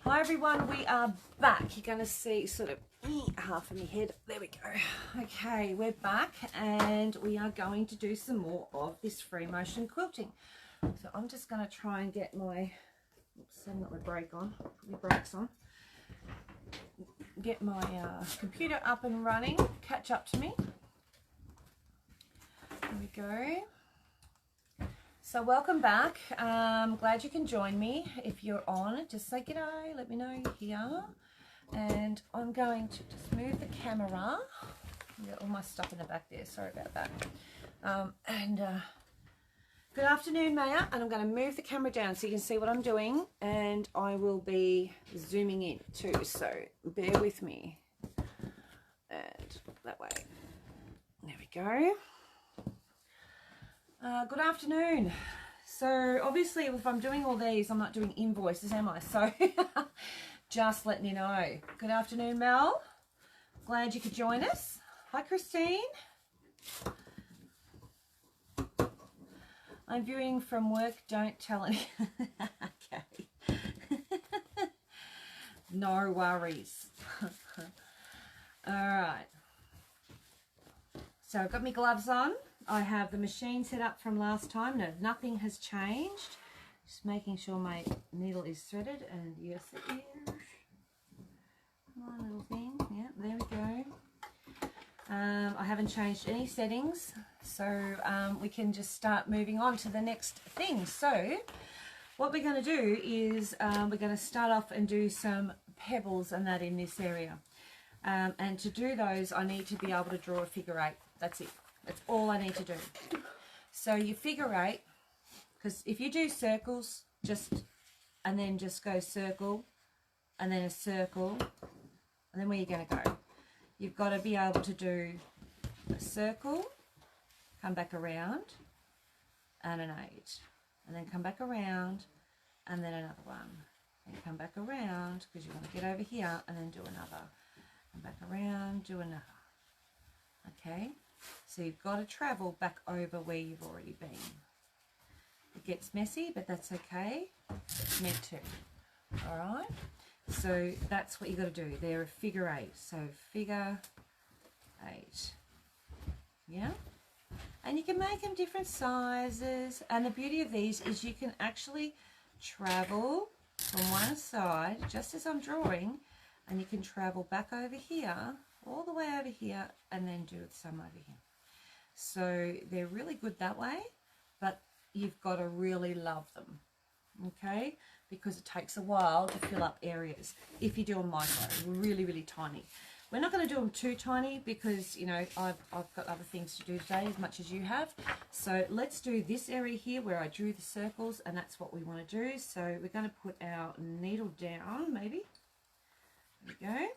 Hi everyone, we are back. You're going to see sort of half of my head. There we go. Okay, we're back and we are going to do some more of this free motion quilting. So I'm just going to try and get my, oops, I haven't got my brake on, put my brakes on. Get my computer up and running, catch up to me. There we go. So welcome back. Glad you can join me. If you're on, just say g'day, let me know you're here. And I'm going to just move the camera. Got all my stuff in the back there, sorry about that. Good afternoon, Maya, and I'm going to move the camera down so you can see what I'm doing, and I will be zooming in too, so bear with me. And that way. There we go. Good afternoon. So obviously if I'm doing all these, I'm not doing invoices, am I? So just letting you know. Good afternoon, Mel. Glad you could join us. Hi, Christine. I'm viewing from work. Don't tell any. Okay. No worries. All right. So I've got my gloves on. I have the machine set up from last time. No, nothing has changed. Just making sure my needle is threaded, and yes it is. My little thing. Yeah, there we go. I haven't changed any settings, so we can just start moving on to the next thing. So what we're going to do is we're going to start off and do some pebbles and that in this area. And to do those, I need to be able to draw a figure eight. That's it. That's all I need to do. So you figure eight, because if you do circles, and then just go circle, and then a circle, and then where you're going to go? You've got to be able to do a circle, come back around, and an 8. And then come back around, and then another one. And come back around, because you want to get over here, and then do another. Come back around, do another. Okay? So you've got to travel back over where you've already been. It gets messy, but that's okay. It's meant to. Alright? So that's what you've got to do. They're a figure 8. So figure 8. Yeah? And you can make them different sizes. And the beauty of these is you can actually travel from one side, just as I'm drawing, and you can travel back over here, all the way over here, and then do some over here. So they're really good that way, but you've got to really love them, okay? Because it takes a while to fill up areas if you do them micro, really, really tiny. We're not going to do them too tiny because, you know, I've got other things to do today as much as you have. So let's do this area here where I drew the circles, and that's what we want to do. So we're going to put our needle down, maybe. There we go.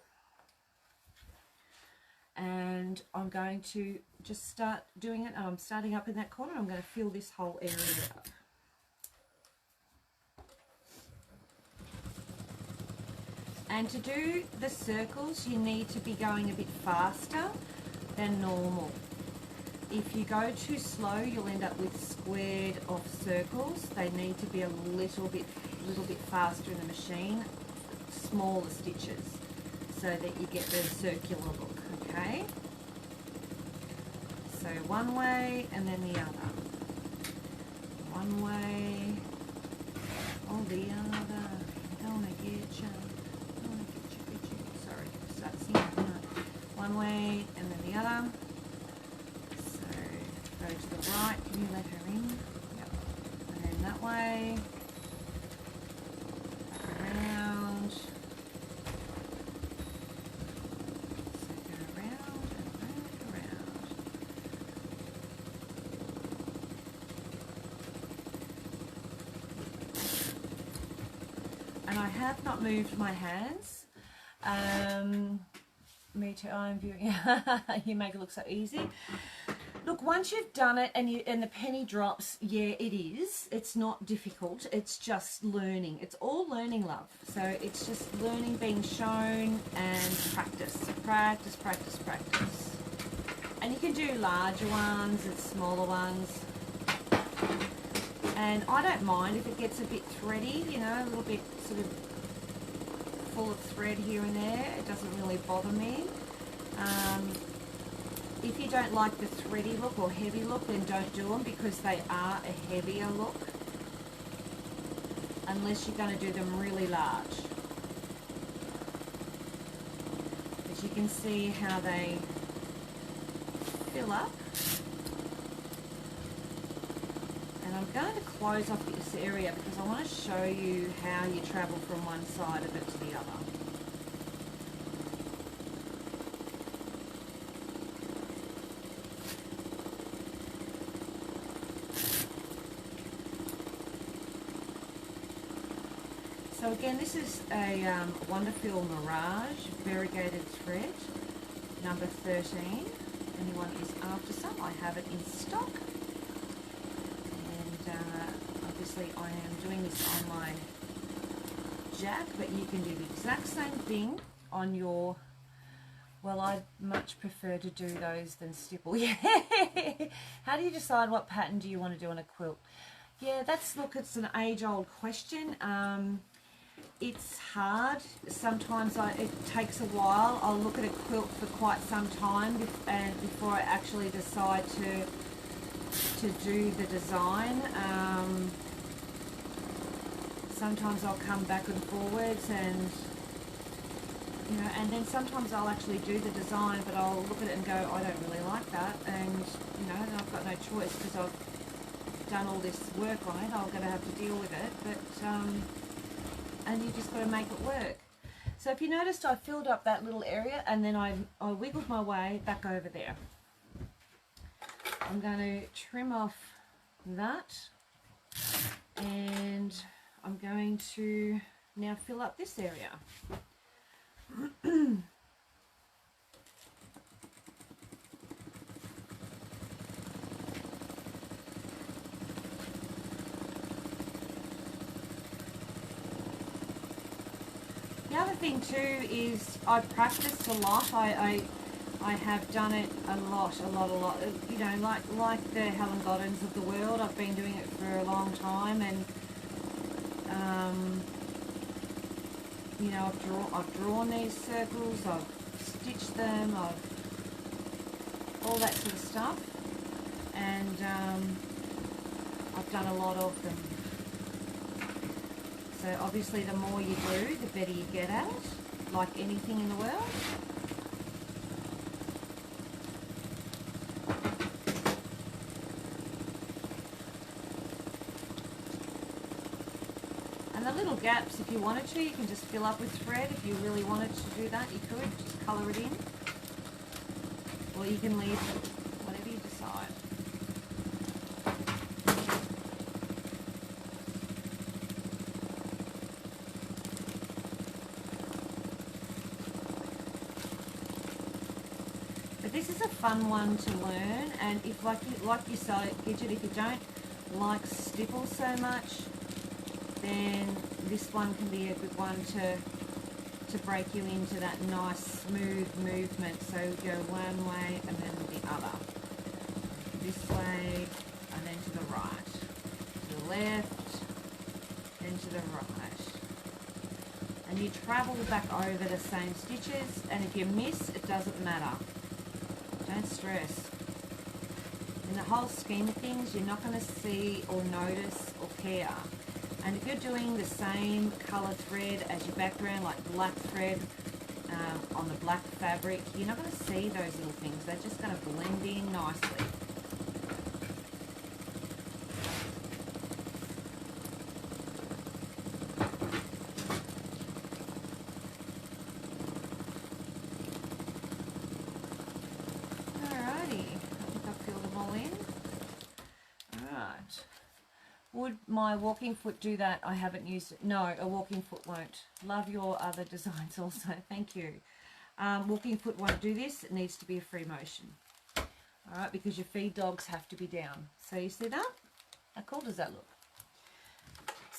And I'm going to just start doing it. And I'm starting up in that corner. I'm going to fill this whole area up. And to do the circles, you need to be going a bit faster than normal. If you go too slow, you'll end up with squared off circles. They need to be a little bit faster in the machine, smaller stitches, so that you get the circular look, okay? So one way and then the other. One way, or the other. I don't want to get you. Sorry, start singing. One way and then the other. So go to the right. Can you let her in? Yep. And then that way. Back around. And I have not moved my hands. Me too. I'm viewing. You make it look so easy. Look, once you've done it and the penny drops, yeah, it is. It's not difficult. It's just learning. It's all learning, love. So it's just learning, being shown, and practice. Practice, practice, practice. And you can do larger ones and smaller ones. And I don't mind if it gets a bit thready, you know, a little bit sort of full of thread here and there. It doesn't really bother me. If you don't like the thready look or heavy look, then don't do them, because they are a heavier look, unless you're going to do them really large. But you can see how they fill up. And I'm going to close off this area because I want to show you how you travel from one side of it to the other. So again, this is a Wonderfil Mirage variegated thread, number 13. Anyone is after some, I have it in stock. And obviously I am doing this on my Jack, but you can do the exact same thing on your, well, I much prefer to do those than stipple. Yeah. How do you decide what pattern do you want to do on a quilt? Yeah, look, it's an age-old question. It's hard. Sometimes it takes a while. I'll look at a quilt for quite some time before I actually decide to do the design. Sometimes I'll come back and forwards, and and then sometimes I'll actually do the design, but I'll look at it and go, I don't really like that, and then I've got no choice because I've done all this work on it. I'm going to have to deal with it, but and you just got to make it work. So if you noticed, I filled up that little area, and then I wiggled my way back over there. I'm going to trim off that, and I'm going to now fill up this area. The other thing too is I practiced a lot. I have done it a lot. Like the Helen Goddins of the world. I've been doing it for a long time, and I've drawn these circles, I've stitched them, all that sort of stuff, and I've done a lot of them. So obviously the more you do, the better you get at it, like anything in the world. And the little gaps, if you wanted to, you can just fill up with thread. If you really wanted to do that, you could just colour it in. Or you can leave whatever you decide. But this is a fun one to learn, and if like you said, Gidget, if you don't like stipple so much, then this one can be a good one to break you into that nice smooth movement. So go one way and then the other. This way and then to the right. To the left, then to the right. And you travel back over the same stitches, and if you miss, it doesn't matter. Don't stress. In the whole scheme of things, you're not going to see or notice or care. And if you're doing the same colour thread as your background, like black thread on the black fabric, you're not going to see those little things. They're just going to blend in nicely. Alrighty, I think I've filled them all in. Alright. Would my walking foot do that? I haven't used it. No, a walking foot won't. Love your other designs also. Thank you. Walking foot won't do this. It needs to be a free motion. Alright, because your feed dogs have to be down. So you see that? How cool does that look?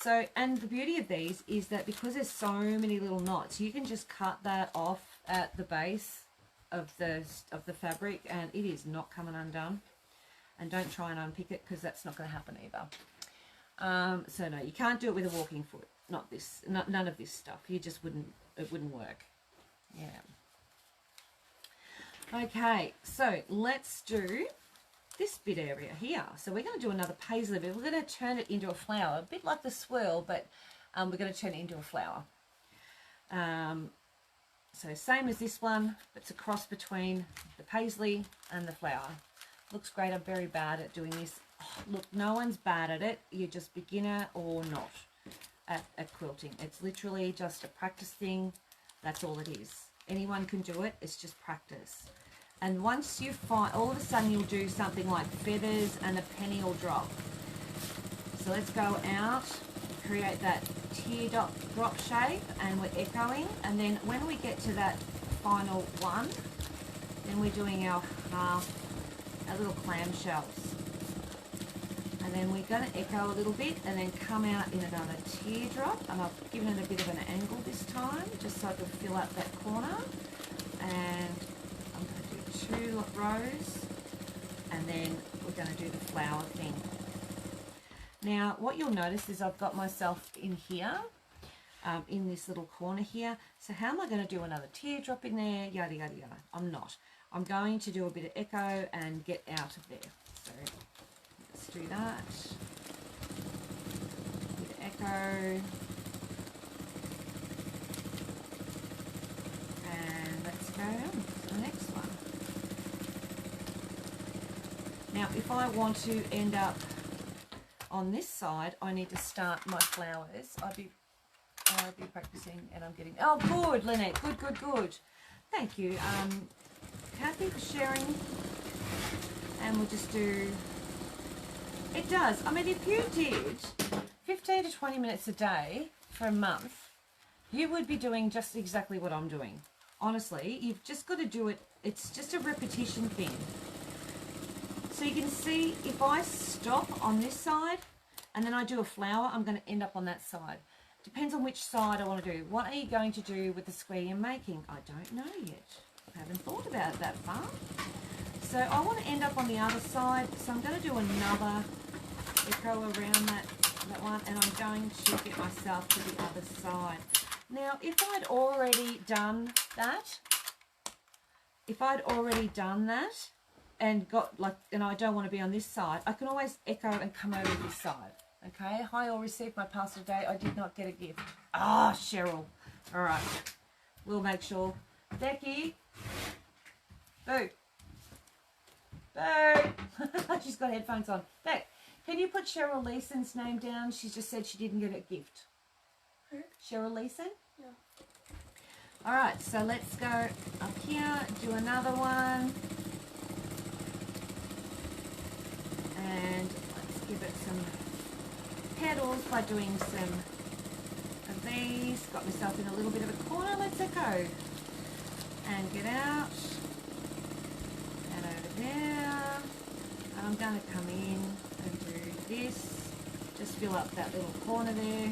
So, and the beauty of these is that because there's so many little knots, you can just cut that off at the base of the fabric, and it is not coming undone. And don't try and unpick it, because that's not going to happen either. So no, you can't do it with a walking foot. not this, none of this stuff. You just wouldn't, it wouldn't work. Yeah. Okay, so let's do this bit area here. So we're going to do another paisley bit. We're going to turn it into a flower, a bit like the swirl, but we're going to turn it into a flower. So same as this one, it's a cross between the paisley and the flower. Looks great. I'm very bad at doing this. Oh, look, no one's bad at it. You're just beginner or not at quilting. It's literally just a practice thing. That's all it is. Anyone can do it. It's just practice. And once you find, all of a sudden you'll do something like feathers and a penny will drop. So let's go out, create that teardrop shape, and we're echoing. And then when we get to that final one, then we're doing our little clamshells. And then we're going to echo a little bit and then come out in another teardrop. And I've given it a bit of an angle this time, just so I can fill up that corner. And I'm going to do 2 rows, and then we're going to do the flower thing. Now, what you'll notice is I've got myself in here, in this little corner here. So how am I going to do another teardrop in there? Yada, yada, yada. I'm not. I'm going to do a bit of echo and get out of there. So let's do that. A bit of echo. And let's go on to the next one. Now, if I want to end up on this side, I need to start my flowers. I'll be practicing, and I'm getting, oh, good, Lynette, good, good, good. Thank you, Kathy, for sharing. And we'll just do, it does. I mean, if you did 15 to 20 minutes a day for a month, you would be doing just exactly what I'm doing. Honestly, you've just got to do it. It's just a repetition thing. So you can see if I stop on this side and then I do a flower, I'm going to end up on that side. Depends on which side I want to do. What are you going to do with the square you're making? I don't know yet. I haven't thought about it that far. So I want to end up on the other side. So I'm going to do another echo around that one, and I'm going to get myself to the other side. Now, if I'd already done that, and got like, and I don't want to be on this side, I can always echo and come over this side. Okay, hi, all received my parcel today. I did not get a gift. Ah, Cheryl. All right, we'll make sure. Becky, boo, boo. She's got headphones on. Beck, can you put Cheryl Leeson's name down? She just said she didn't get a gift. Who? Cheryl Leeson? Yeah. All right, so let's go up here, do another one. And let's give it some petals by doing some of these. Got myself in a little bit of a corner. Let's echo and get out and over there. And I'm going to come in and do this. Just fill up that little corner there.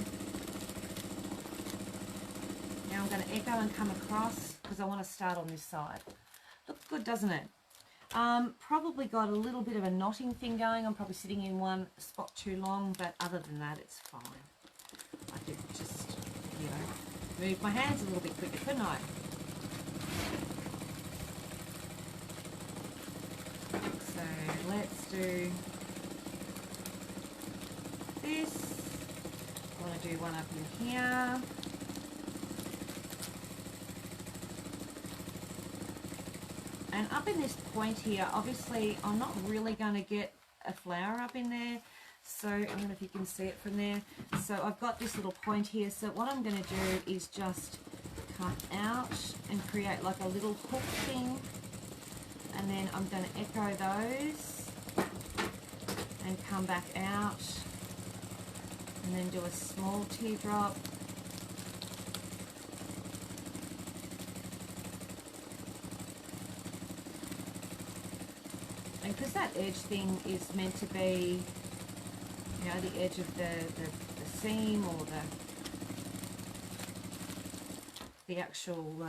Now I'm going to echo and come across because I want to start on this side. Looks good, doesn't it? Probably got a little bit of a knotting thing going. I'm probably sitting in one spot too long, but other than that, it's fine. I could just, you know, move my hands a little bit quicker, couldn't I? So let's do this. I want to do one up in here. And up in this point here, obviously, I'm not really going to get a flower up in there. So, I don't know if you can see it from there. So, I've got this little point here. So, what I'm going to do is just cut out and create like a little hook thing. And then I'm going to echo those and come back out. And then do a small teardrop. Because that edge thing is meant to be, you know, the edge of the seam or the actual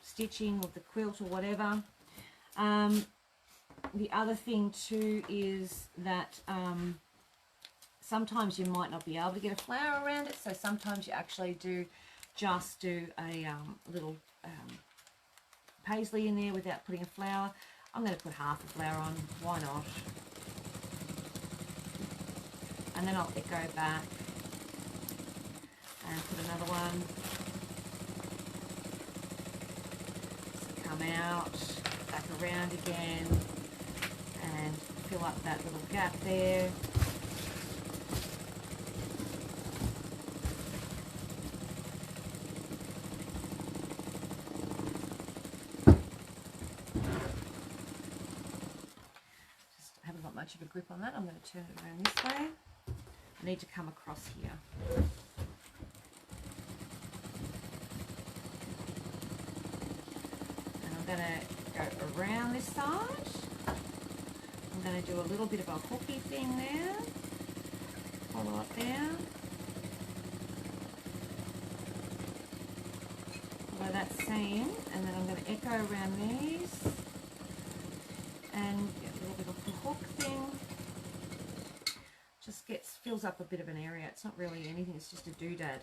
stitching of the quilt or whatever. The other thing too is that sometimes you might not be able to get a flower around it, so sometimes you actually do just do a little paisley in there without putting a flower. I'm going to put half a flower on, why not? And then I'll go back and put another one. So come out, back around again, and fill up that little gap there. Just haven't got much of a grip on that. I'm going to turn it around this way. I need to come across here. And I'm going to go around this side. I'm going to do a little bit of a hooky thing there. Follow up there. Follow that seam, and then I'm going to echo around these and get a little bit of a hook thing. Just fills up a bit of an area. It's not really anything, it's just a doodad.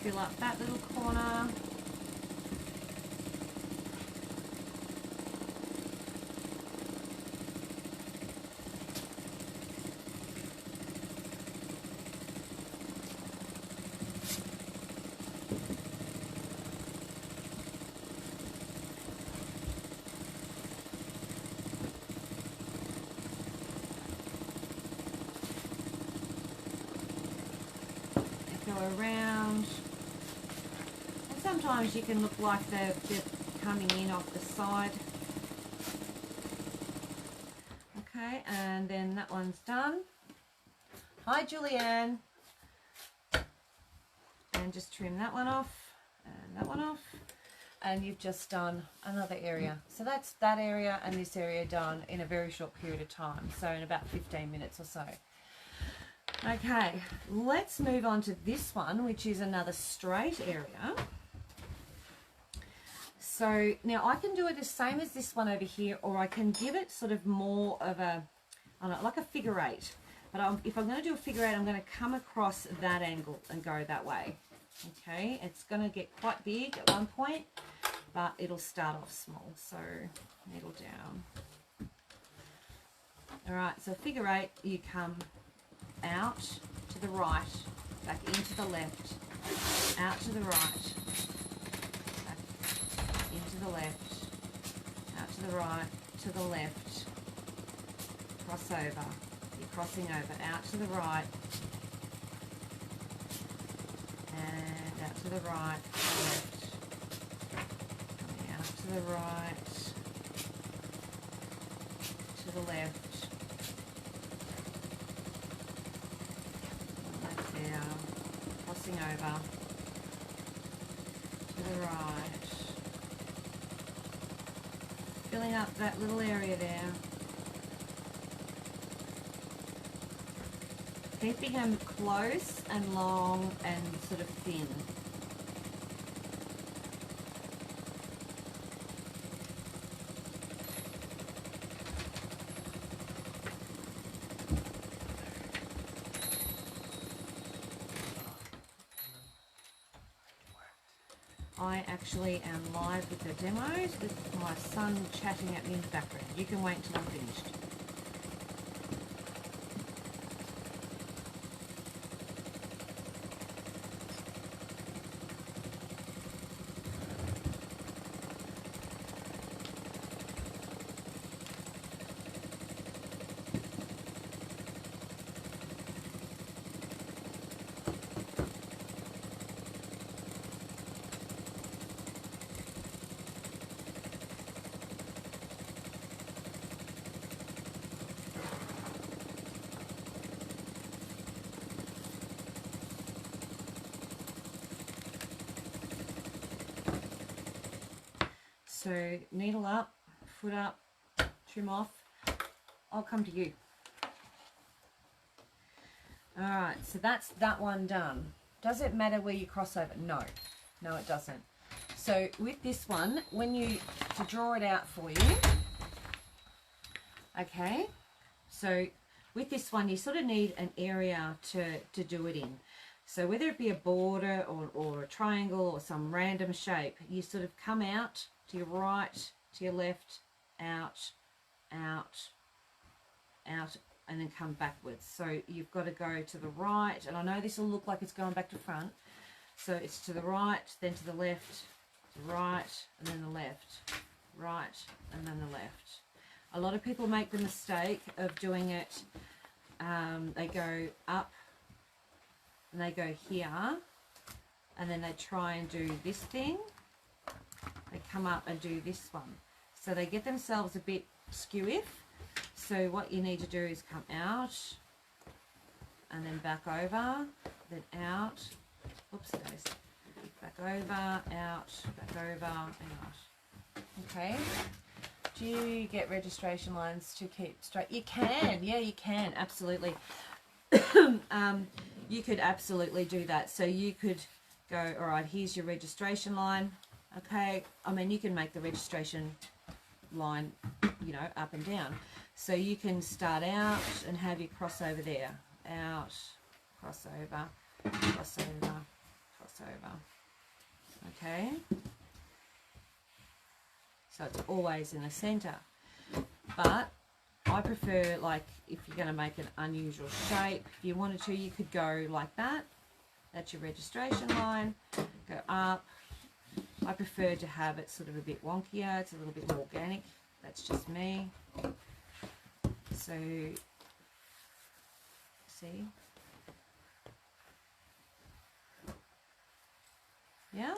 Fill up that little corner. Go around. Sometimes you can look like they're coming in off the side. Okay, and then that one's done. Hi, Julianne. And just trim that one off and that one off. And you've just done another area. So that's that area and this area done in a very short period of time. So in about 15 minutes or so. Okay, let's move on to this one, which is another straight area. So now I can do it the same as this one over here, or I can give it sort of more of a, I don't know, like a figure eight. But if I'm going to do a figure eight, I'm going to come across that angle and go that way. Okay, it's going to get quite big at one point, but it'll start off small. So needle down. All right, so figure eight, you come out to the right, back into the left, out to the right, into the left, out to the right, to the left, cross over, you're crossing over, out to the right, and out to the right, to the left, coming out to the right, to the left, left there, crossing over, to the right, filling up that little area there. Keeping them close and long and sort of thin. I actually am live with the demos with my son chatting at me in the background. You can wait until I'm finished. So needle up, foot up, trim off. I'll come to you. Alright, so that's that one done. Does it matter where you cross over? No. No, it doesn't. So with this one, to draw it out for you, okay, so with this one, you sort of need an area to do it in. So whether it be a border or a triangle or some random shape, you sort of come out to your right, to your left, out, out, out, and then come backwards. So you've got to go to the right, and I know this will look like it's going back to front. So it's to the right, then to the left, to right, and then the left, right, and then the left. A lot of people make the mistake of doing it, they go up, and they go here, and then they try and do this thing. They come up and do this one. So they get themselves a bit skew-if. So what you need to do is come out, and then back over, then out. Oops, guys. Back over, out, back over, out. Okay. Do you get registration lines to keep straight? You can. Yeah, you can. Absolutely. You could absolutely do that. So you could go, all right, here's your registration line. Okay. I mean, you can make the registration line, you know, up and down. So you can start out and have your crossover there. Out, crossover, crossover, crossover. Okay. So it's always in the center. But I prefer, like, if you're going to make an unusual shape, if you wanted to, you could go like that. That's your registration line. Go up. I prefer to have it sort of a bit wonkier. It's a little bit more organic. That's just me. So, see? Yeah?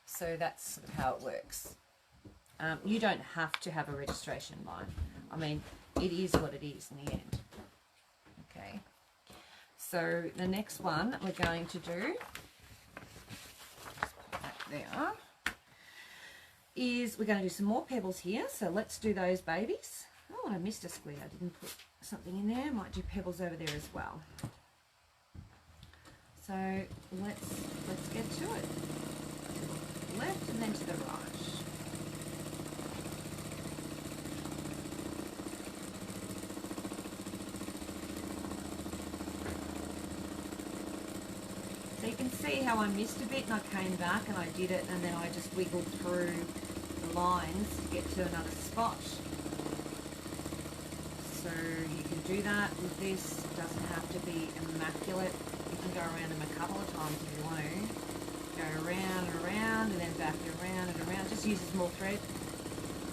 So that's sort of how it works. You don't have to have a registration line. I mean, it is what it is in the end. Okay. So the next one we're going to do, just put that there, is we're going to do some more pebbles here. So let's do those babies. Oh, I missed a square. I didn't put something in there. Might do pebbles over there as well. So let's get to it. To the left and then to the right. So you can see how I missed a bit and I came back and I did it, and then I just wiggled through the lines to get to another spot. So you can do that with this. It doesn't have to be immaculate. You can go around them a couple of times if you want to. Go around and around and then back around and around. Just uses more thread.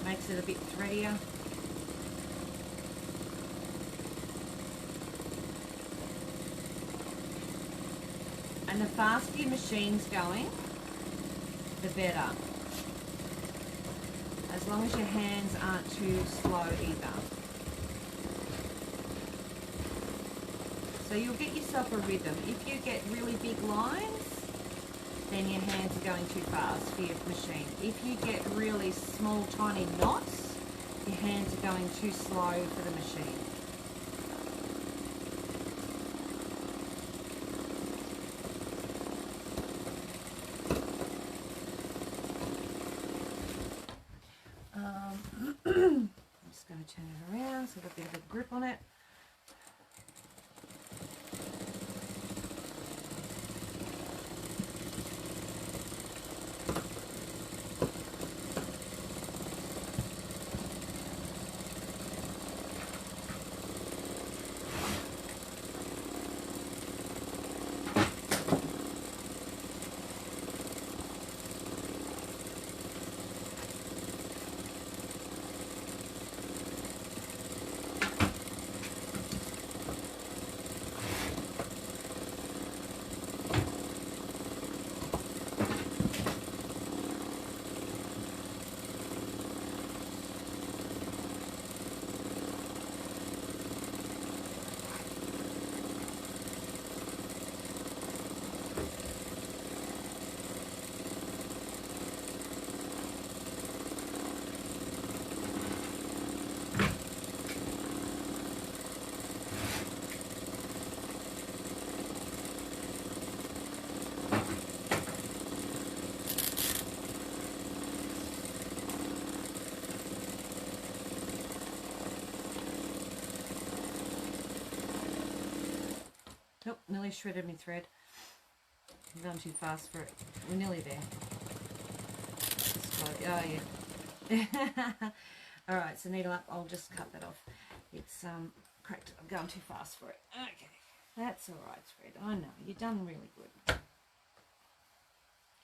Makes it a bit threadier. And the faster your machine's going, the better. As long as your hands aren't too slow either. So you'll get yourself a rhythm. If you get really big lines, then your hands are going too fast for your machine. If you get really small, tiny knots, your hands are going too slow for the machine. I'm just going to turn it around so I've got a bit of a grip on it. nearly shredded my thread. I'm going too fast for it. We're nearly there. Oh yeah. Alright, so needle up. I'll just cut that off. It's cracked. I'm going too fast for it. Okay. That's alright, thread. I know. You've done really good.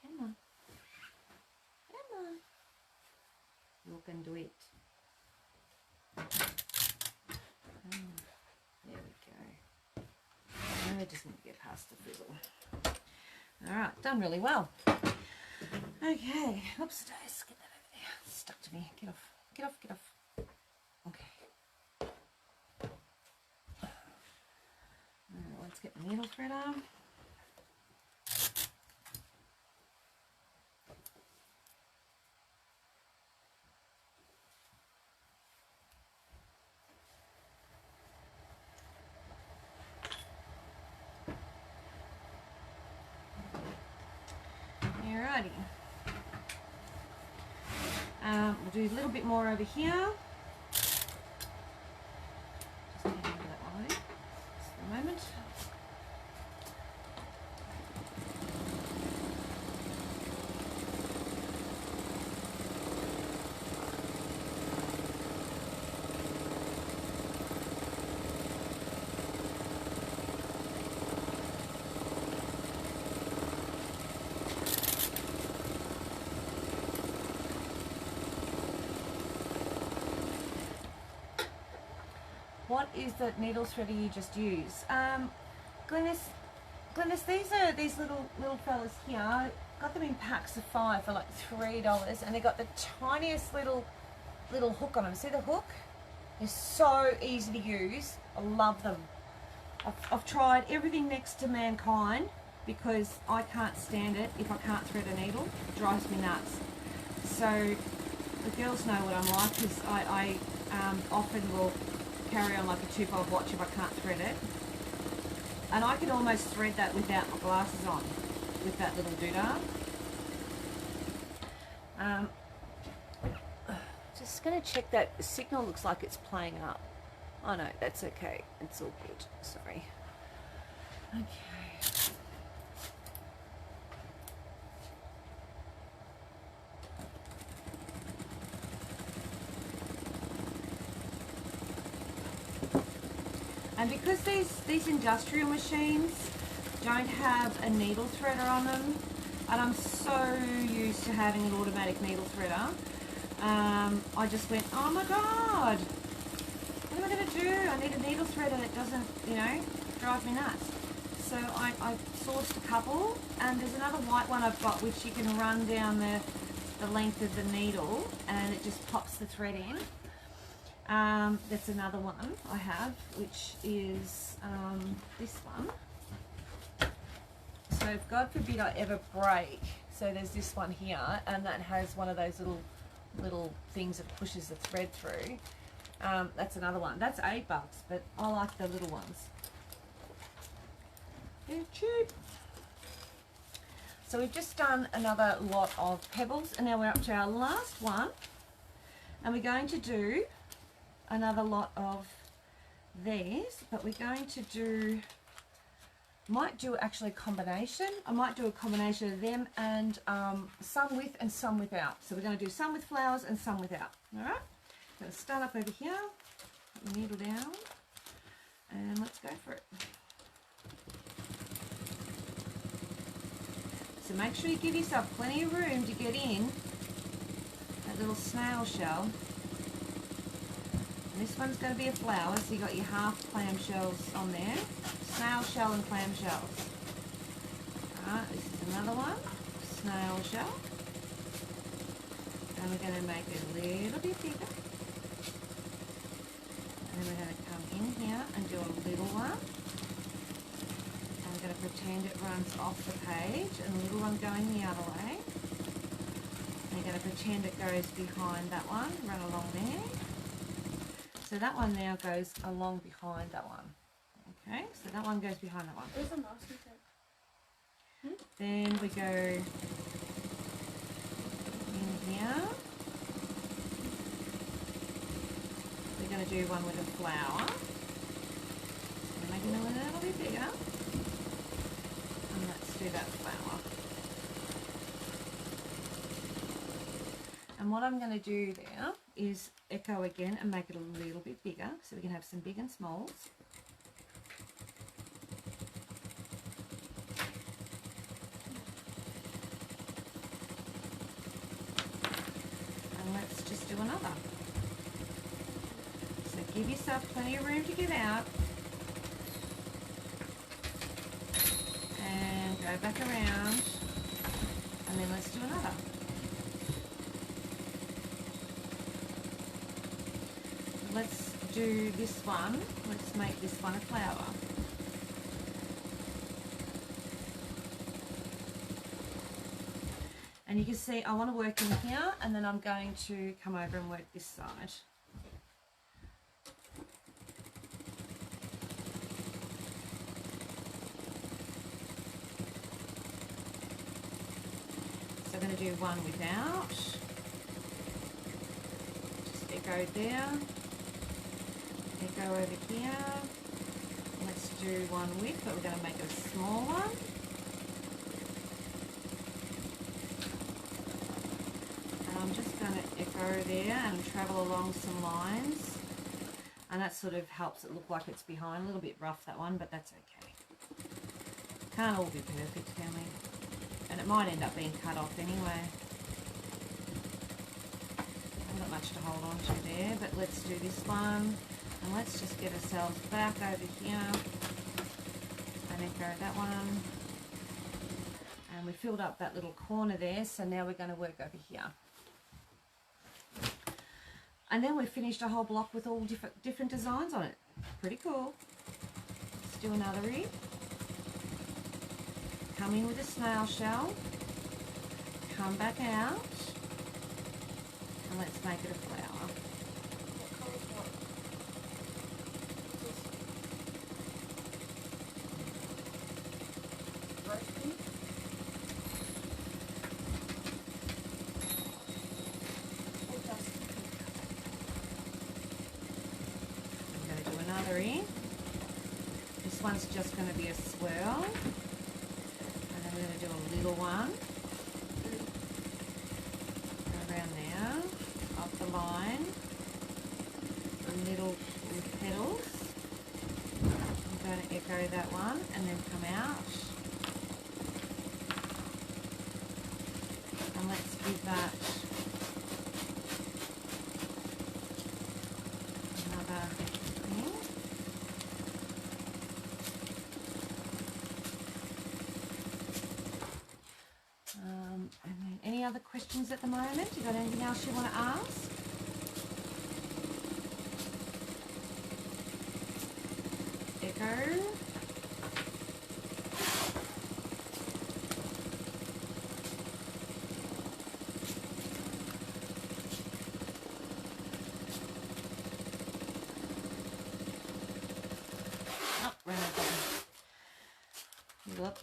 Come on. Come on. You can do it. There we go. I just need to get past the fizzle. Alright, done really well. Okay, oops, guys, get that over there. It's stuck to me. Get off, get off, get off. Okay. Alright, let's get the needle thread on. Alrighty. We'll do a little bit more over here. Just get over that line just for a moment. What is the needle threader you just use? Glennis, these are these little fellas here. Got them in packs of 5 for like $3, and they got the tiniest little hook on them. See the hook? They're so easy to use. I love them. I've tried everything next to mankind because I can't stand it if I can't thread a needle. It drives me nuts. So the girls know what I'm like, because I often will carry on like a 2-fold watch if I can't thread it. And I can almost thread that without my glasses on, with that little doodah. Just going to check that the signal looks like it's playing up. Oh no, that's okay. It's all good. Sorry. Okay. And because these industrial machines don't have a needle threader on them, and I'm so used to having an automatic needle threader, I just went, oh my god, what am I going to do? I need a needle threader that doesn't, you know, drive me nuts. So I sourced a couple, and there's another white one I've got which you can run down the length of the needle and it just pops the thread in. That's another one I have, which is this one. So if God forbid I ever break, so there's this one here, and that has one of those little things that pushes the thread through. That's another one. That's $8, but I like the little ones. They're cheap. So we've just done another lot of pebbles, and now we're up to our last one, and we're going to do another lot of these, but we're going to do, might do actually a combination. I might do a combination of them and some with and some without. So we're going to do some with flowers and some without. All right, I'm going to start up over here, put the needle down, and let's go for it. So make sure you give yourself plenty of room to get in that little snail shell. And this one's going to be a flower, so you got your half clamshells on there. Snail shell and clamshells. Alright, this is another one. Snail shell. And we're going to make it a little bit bigger. And then we're going to come in here and do a little one. And we're going to pretend it runs off the page, and a little one going the other way. And we're going to pretend it goes behind that one, run along there. So that one now goes along behind that one. Okay, so that one goes behind that one. Where's the masking tape? Then we go in here. We're going to do one with a flower. So we're making it a little bit bigger. let's do that flower. And what I'm going to do there is echo again and make it a little bit bigger so we can have some big and smalls. And let's just do another. So give yourself plenty of room to get out. And go back around. And then let's do another. Let's do this one. Let's make this one a flower. And you can see I want to work in here, and then I'm going to come over and work this side. So I'm going to do one without. Just echo there. Echo over here. Let's do one with, but we're going to make it a small one. And I'm just going to echo there and travel along some lines. And that sort of helps it look like it's behind. A little bit rough, that one, but that's okay. Can't all be perfect, can we? And it might end up being cut off anyway. Not much to hold on to there, but let's do this one. And let's just get ourselves back over here and echo that one. And we filled up that little corner there, so now we're going to work over here. And then we've finished a whole block with all different designs on it. Pretty cool. Let's do another rib. Come in with a snail shell. Come back out. And let's make it a flower. I'm going to do another in. This one's just going to be a swirl. And then we're going to do a little one. Around there. Up the line. Little petals. I'm going to echo that one and then come out. And let's give that another thing. And then any other questions at the moment? You got anything else you want to ask? Echo. Oh, ran out of button. Look.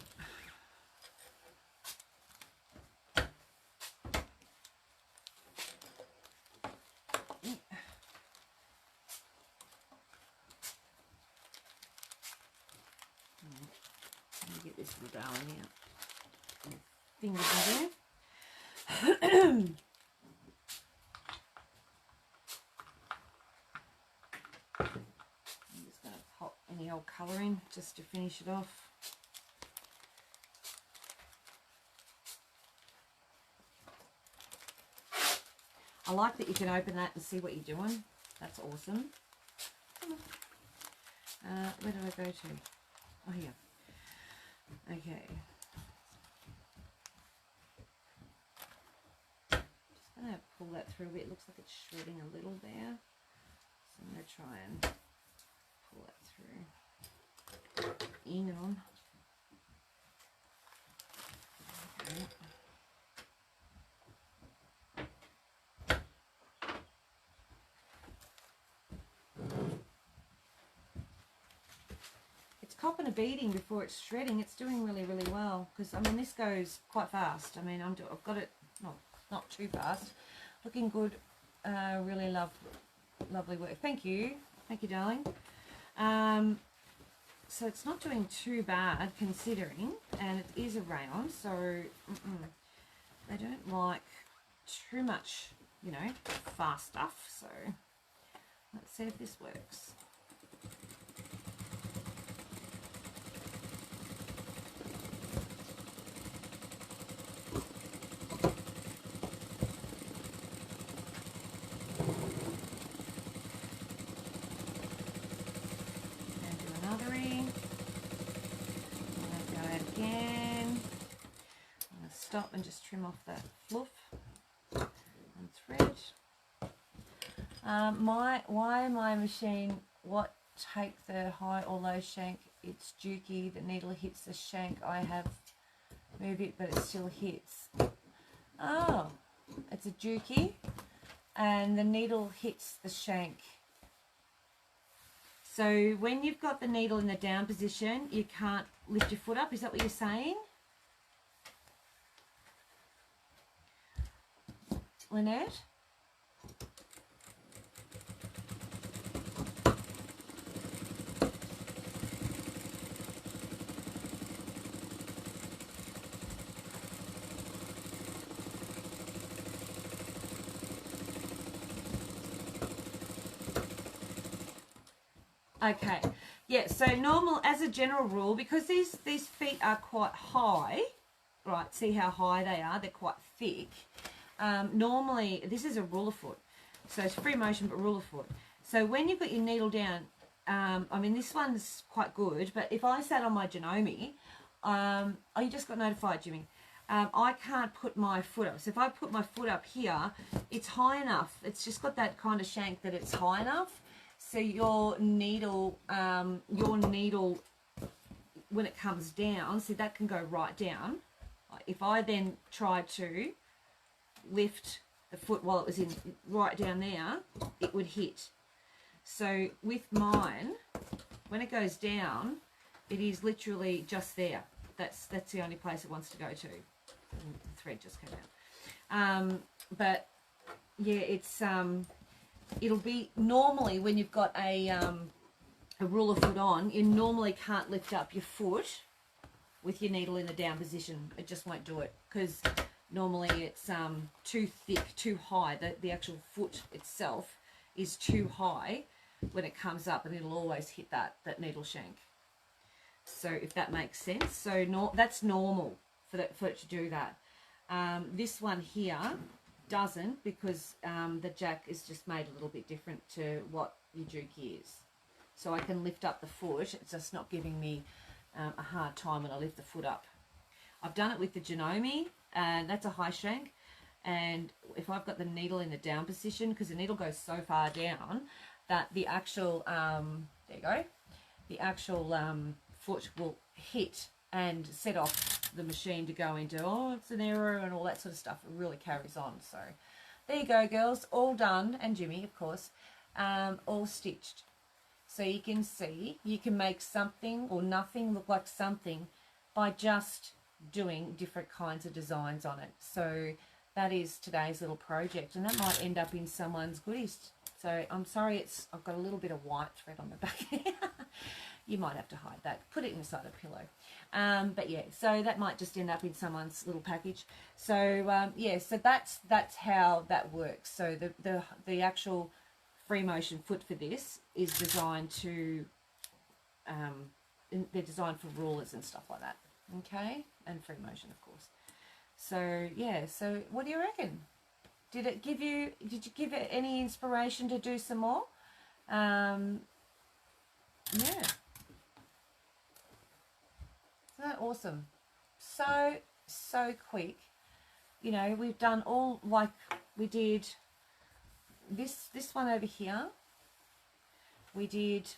Get this little darling out. Fingers in there. I'm just going to pop any old colour in just to finish it off. I like that you can open that and see what you're doing. That's awesome. Where do I go to? Oh, here. Okay. Just going to pull that through a bit. It looks like it's shredding a little there. So I'm going to try and pull that through. In on. Okay. Copping a beating before it's shredding. It's doing really, really well, because I mean this goes quite fast. I mean I've got it not too fast. Looking good. Really lovely work. Thank you, darling. So it's not doing too bad considering, and it is a rayon, so they don't like too much, you know, fast stuff. So let's see if this works. Stop and just trim off that fluff and thread. Why my machine, what take the high or low shank, it's jukey, the needle hits the shank, I have moved it but it still hits. Oh, it's a jukey and the needle hits the shank. So when you've got the needle in the down position, you can't lift your foot up, is that what you're saying? Lynette? Okay, yeah, so normal, as a general rule, because these feet are quite high, right, see how high they are, they're quite thick. Normally, this is a ruler foot, so it's free motion but ruler foot. So when you've got your needle down, I mean this one's quite good, but if I sat on my Janome, oh you just got notified, Jimmy, I can't put my foot up. So if I put my foot up here, it's high enough, it's just got that kind of shank that it's high enough, so your needle, when it comes down, see that can go right down. If I then try to lift the foot while it was in right down there, it would hit. So with mine, when it goes down, it is literally just there. That's the only place it wants to go to. And the thread just came out. But yeah, it's it'll be normally when you've got a ruler foot on, you normally can't lift up your foot with your needle in the down position. It just won't do it because normally it's too thick, too high. The actual foot itself is too high when it comes up, and it'll always hit that needle shank. So if that makes sense, so that's normal for it to do that. This one here doesn't, because the jack is just made a little bit different to what your jukey is. So I can lift up the foot, it's just not giving me a hard time when I lift the foot up. I've done it with the Janome, and that's a high shank, and if I've got the needle in the down position, because the needle goes so far down that the actual, there you go, the actual foot will hit and set off the machine to go into, oh, it's an error and all that sort of stuff. It really carries on. So there you go, girls, all done, and Jimmy, of course, all stitched. So you can see, you can make something or nothing look like something by just doing different kinds of designs on it. So that is today's little project, and that might end up in someone's goodies. So I'm sorry, I've got a little bit of white thread on the back here. You might have to hide that. Put it inside a pillow. But yeah, so that might just end up in someone's little package. So yeah, so that's how that works. So the actual free motion foot for this is designed to, they're designed for rulers and stuff like that. Okay, and free motion, of course. So yeah, so what do you reckon? Did you give it any inspiration to do some more? Yeah. Isn't that awesome? So quick. You know, we've done all, like we did this one over here. We did,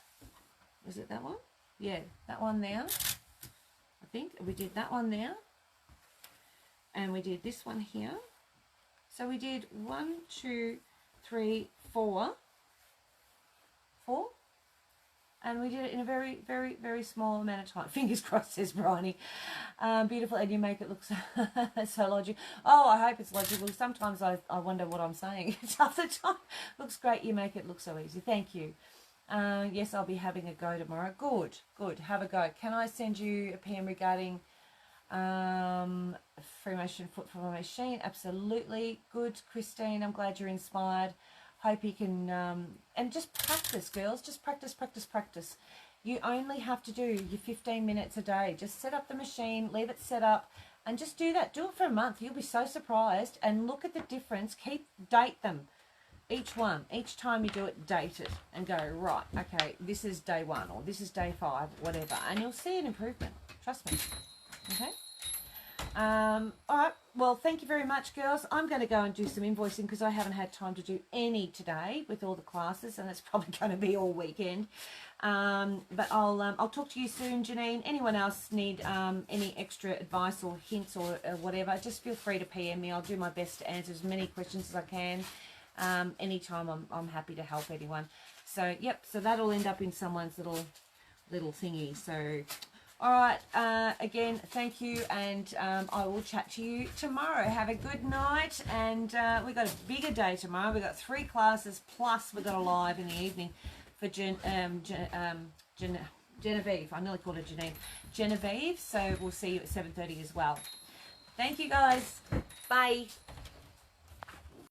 was it that one? Yeah, that one there. I think we did that one there. And we did this one here. So we did 1, 2, 3, 4. 4. And we did it in a very, very, very small amount of time. Fingers crossed, says Bryony. Beautiful, and you make it look so logical. Oh, I hope it's logical. Sometimes I wonder what I'm saying. Half the time. Looks great, you make it look so easy. Thank you. Yes, I'll be having a go tomorrow. Good, good. Have a go. Can I send you a PM regarding free motion foot from a machine? Absolutely. Good, Christine. I'm glad you're inspired. Hope you can, and just practice, girls. Just practice, practice, practice. You only have to do your 15 minutes a day. Just set up the machine, leave it set up, and just do that. Do it for a month. You'll be so surprised. And look at the difference. Date them. Each one. Each time you do it, date it. And go, right, okay, this is day 1 or this is day 5, whatever. And you'll see an improvement. Trust me. Okay? All right. Well, thank you very much, girls. I'm going to go and do some invoicing because I haven't had time to do any today with all the classes, and it's probably going to be all weekend. But I'll talk to you soon, Janine. Anyone else need any extra advice or hints or whatever, just feel free to PM me. I'll do my best to answer as many questions as I can. Anytime I'm happy to help anyone. So, yep, so that'll end up in someone's little thingy. So, all right, again, thank you, and I will chat to you tomorrow. Have a good night, and we've got a bigger day tomorrow. We've got 3 classes, plus we've got a live in the evening for Genevieve. I nearly called her Janine. Genevieve, so we'll see you at 7:30 as well. Thank you, guys. Bye.